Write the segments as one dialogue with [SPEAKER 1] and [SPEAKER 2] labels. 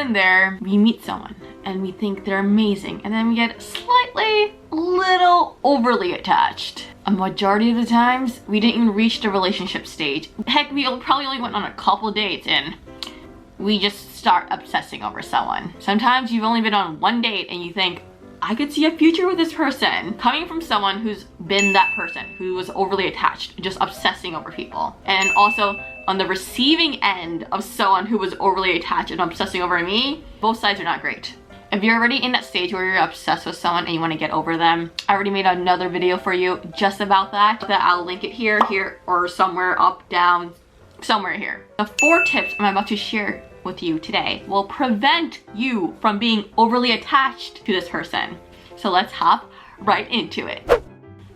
[SPEAKER 1] in there, we meet someone and we think they're amazing, and then we get slightly, little overly attached. A majority of the times, we didn't even reach the relationship stage. Heck, we probably only went on a couple dates and we just start obsessing over someone. Sometimes you've only been on one date and you think, I could see a future with this person. Coming from someone who's been that person, who was overly attached, just obsessing over people. And also on the receiving end of someone who was overly attached and obsessing over me, both sides are not great. If you're already in that stage where you're obsessed with someone and you want to get over them, I already made another video for you just about that. I'll link it here, or somewhere up, down, somewhere here. The 4 tips I'm about to share with you today will prevent you from being overly attached to this person. So let's hop right into it.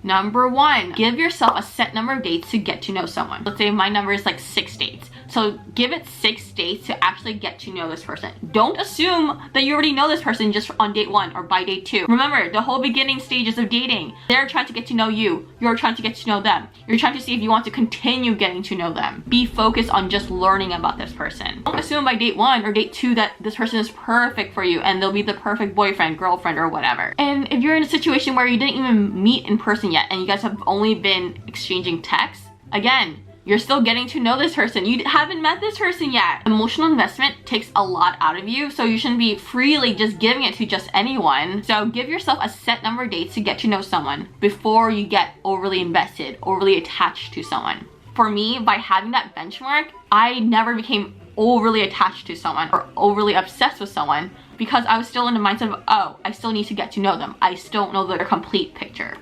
[SPEAKER 1] Number 1, give yourself a set number of dates to get to know someone. Let's say my number is like 6 dates. So give it 6 dates to actually get to know this person. Don't assume that you already know this person just on date 1 or by date 2. Remember, the whole beginning stages of dating, they're trying to get to know you. You're trying to get to know them. You're trying to see if you want to continue getting to know them. Be focused on just learning about this person. Don't assume by date 1 or date 2 that this person is perfect for you and they'll be the perfect boyfriend, girlfriend, or whatever. And if you're in a situation where you didn't even meet in person yet and you guys have only been exchanging texts, again, you're still getting to know this person. You haven't met this person yet. Emotional investment takes a lot out of you, so you shouldn't be freely just giving it to just anyone. So give yourself a set number of dates to get to know someone before you get overly invested, overly attached to someone. For me, by having that benchmark, I never became overly attached to someone or overly obsessed with someone because I was still in the mindset of, oh, I still need to get to know them. I still don't know their complete picture.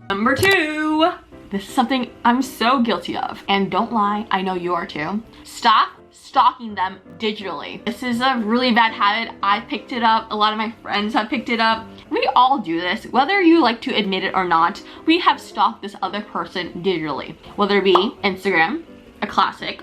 [SPEAKER 1] Number 2. This is something I'm so guilty of, and don't lie, I know you are too. Stop stalking them digitally. This is a really bad habit. I picked it up, a lot of my friends have picked it up. We all do this, whether you like to admit it or not. We have stalked this other person digitally, whether it be Instagram, a classic,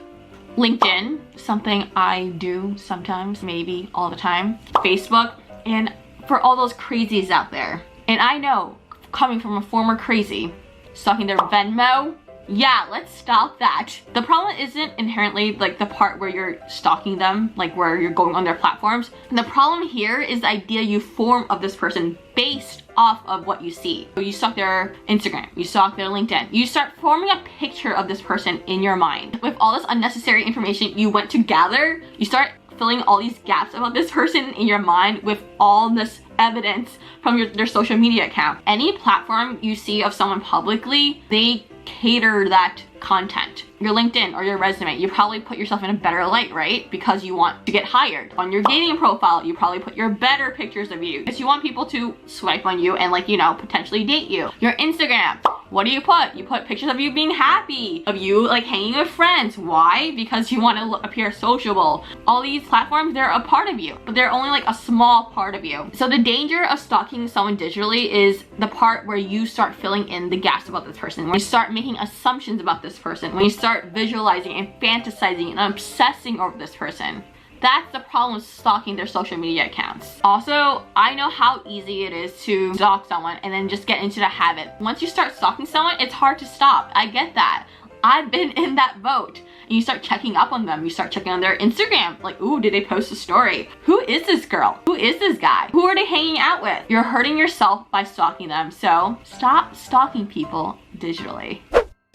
[SPEAKER 1] LinkedIn, something I do sometimes, maybe all the time, Facebook, and for all those crazies out there. And I know, coming from a former crazy, stalking their Venmo, yeah, let's stop that. The problem isn't inherently like the part where you're stalking them, like where you're going on their platforms. The problem here is the idea you form of this person based off of what you see. So you stalk their Instagram, you stalk their LinkedIn, you start forming a picture of this person in your mind. With all this unnecessary information you went to gather, you start filling all these gaps about this person in your mind with all this evidence from their social media account. Any platform you see of someone publicly, they cater that content. Your LinkedIn or your resume, you probably put yourself in a better light, right? Because you want to get hired. On your dating profile, you probably put your better pictures of you because you want people to swipe on you and, like, you know, potentially date you. Your Instagram, what do? You put pictures of you being happy, of you like hanging with friends. Why? Because you want to appear sociable. All these platforms, they're a part of you, but they're only like a small part of you. So the danger of stalking someone digitally is the part where you start filling in the gaps about this person, when you start making assumptions about this person, when you start visualizing and fantasizing and obsessing over this person. That's the problem with stalking their social media accounts. Also, I know how easy it is to stalk someone and then just get into the habit. Once you start stalking someone, it's hard to stop. I get that. I've been in that boat. And you start checking up on them. You start checking on their Instagram. Like, ooh, did they post a story? Who is this girl? Who is this guy? Who are they hanging out with? You're hurting yourself by stalking them. So stop stalking people digitally.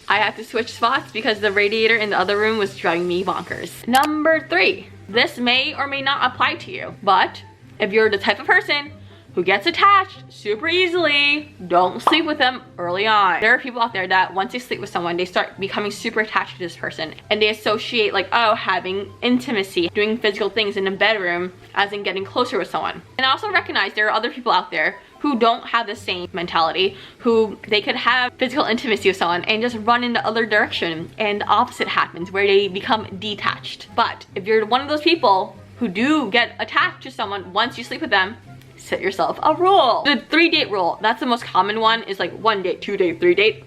[SPEAKER 1] I had to switch spots because the radiator in the other room was driving me bonkers. Number 3, this may or may not apply to you, but if you're the type of person who gets attached super easily, don't sleep with them early on. There are people out there that once they sleep with someone, they start becoming super attached to this person and they associate like, oh, having intimacy, doing physical things in the bedroom as in getting closer with someone. And I also recognize there are other people out there who don't have the same mentality, who they could have physical intimacy with someone and just run in the other direction, and the opposite happens where they become detached. But if you're one of those people who do get attached to someone once you sleep with them, set yourself a rule. The 3-date rule, that's the most common one, is like 1 date, 2 date, 3 date,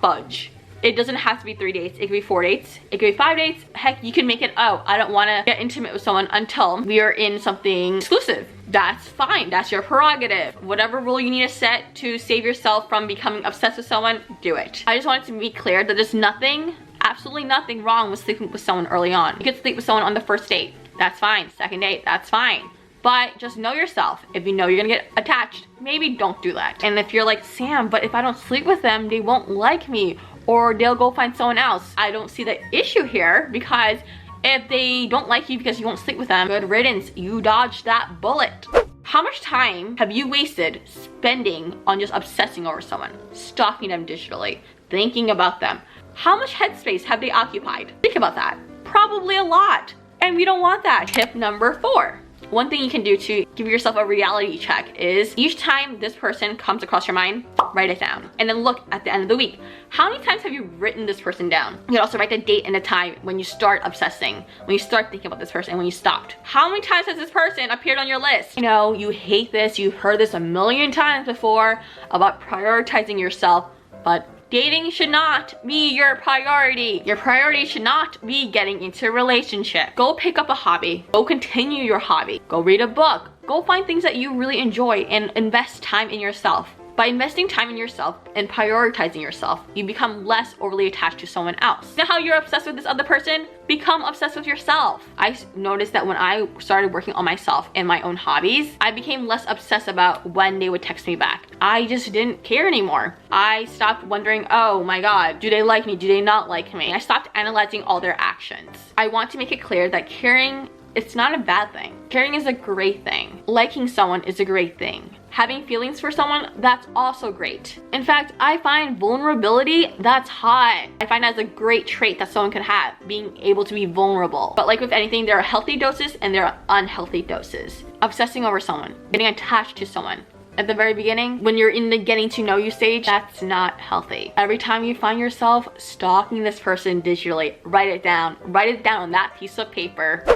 [SPEAKER 1] fudge. It doesn't have to be 3 dates, it could be 4 dates, it could be 5 dates. Heck, you can make it, oh, I don't wanna get intimate with someone until we are in something exclusive. That's fine, that's your prerogative. Whatever rule you need to set to save yourself from becoming obsessed with someone, do it. I just wanted to be clear that there's nothing, absolutely nothing wrong with sleeping with someone early on. You could sleep with someone on the first date. that's fine. Second date, that's fine. But just know yourself. If you know you're gonna get attached, maybe don't do that. And if you're like, Sam, but if I don't sleep with them, they won't like me, or they'll go find someone else. I don't see the issue here, because if they don't like you because you won't sleep with them, good riddance, you dodged that bullet. How much time have you wasted spending on just obsessing over someone, stalking them digitally, thinking about them? How much headspace have they occupied? Think about that. Probably a lot. And we don't want that. Tip number 4. One thing you can do to give yourself a reality check is each time this person comes across your mind, write it down. And then look at the end of the week. How many times have you written this person down? You can also write the date and the time when you start obsessing, when you start thinking about this person, and when you stopped. How many times has this person appeared on your list? You know, you hate this, you've heard this a million times before about prioritizing yourself, but dating should not be your priority. Your priority should not be getting into a relationship. Go pick up a hobby. Go continue your hobby. Go read a book. Go find things that you really enjoy and invest time in yourself. By investing time in yourself and prioritizing yourself, you become less overly attached to someone else. Now how you're obsessed with this other person, become obsessed with yourself. I noticed that when I started working on myself and my own hobbies, I became less obsessed about when they would text me back. I just didn't care anymore. I stopped wondering, oh my God, do they like me? Do they not like me? I stopped analyzing all their actions. I want to make it clear that caring, it's not a bad thing. Caring is a great thing. Liking someone is a great thing. Having feelings for someone, that's also great. In fact, I find vulnerability, that's hot. I find that's a great trait that someone could have, being able to be vulnerable. But like with anything, there are healthy doses and there are unhealthy doses. Obsessing over someone, getting attached to someone. At the very beginning, when you're in the getting to know you stage, that's not healthy. Every time you find yourself stalking this person digitally, write it down on that piece of paper.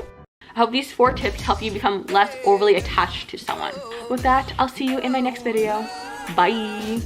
[SPEAKER 1] I hope these 4 tips help you become less overly attached to someone. With that, I'll see you in my next video. Bye!